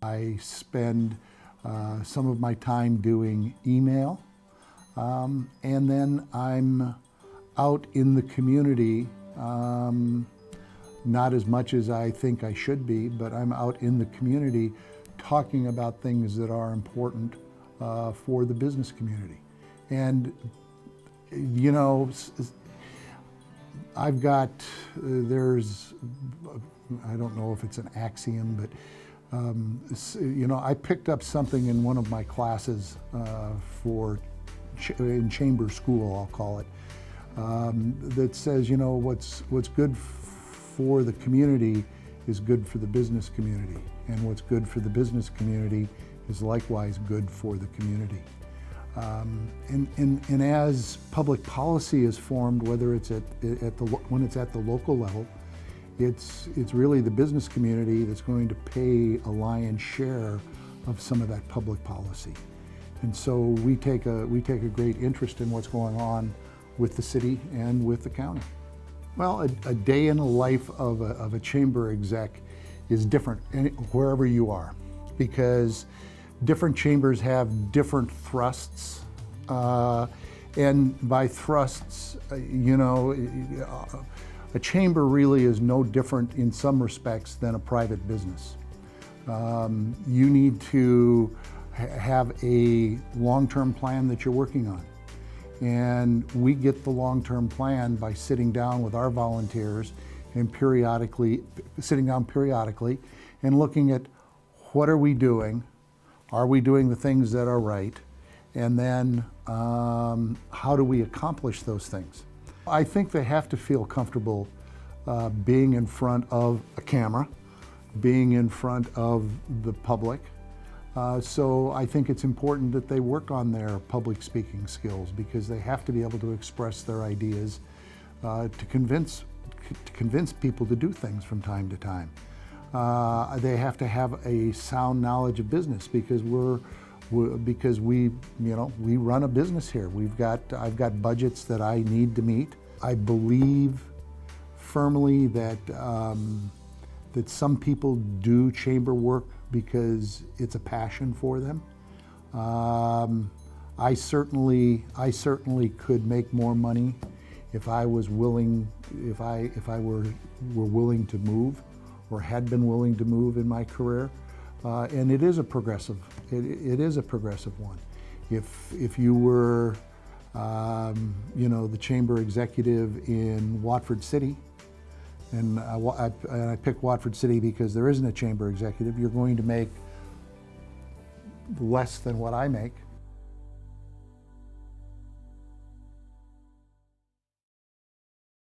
I spend some of my time doing email, and then I'm out in the community, not as much as I think I should be, but I'm out in the community talking about things that are important for the business community. And, you know, I've got, there's, I don't know if it's an axiom, but you know, I picked up something in one of my classes in chamber school, I'll call it, that says, you know, what's good for the community is good for the business community, and what's good for the business community is likewise good for the community. And as public policy is formed, whether it's when it's at the local level, it's really the business community that's going to pay a lion's share of some of that public policy. And so we take a great interest in what's going on with the city and with the county. Well, a day in the life of a chamber exec is different wherever you are, because different chambers have different thrusts. And by thrusts, you know, a chamber really is no different in some respects than a private business. You need to have a long-term plan that you're working on. And we get the long-term plan by sitting down with our volunteers and sitting down periodically and looking at what are we doing the things that are right, and then how do we accomplish those things. I think they have to feel comfortable being in front of a camera, being in front of the public. So I think it's important that they work on their public speaking skills, because they have to be able to express their ideas to convince people to do things from time to time. They have to have a sound knowledge of business, because we run a business here. I've got budgets that I need to meet. I believe firmly that that some people do chamber work because it's a passion for them. I certainly could make more money if I was willing, if I were willing to move, or had been willing to move in my career. And it is a progressive, it is a progressive one. If you were, you know, the chamber executive in Watford City, and I pick Watford City because there isn't a chamber executive, you're going to make less than what I make.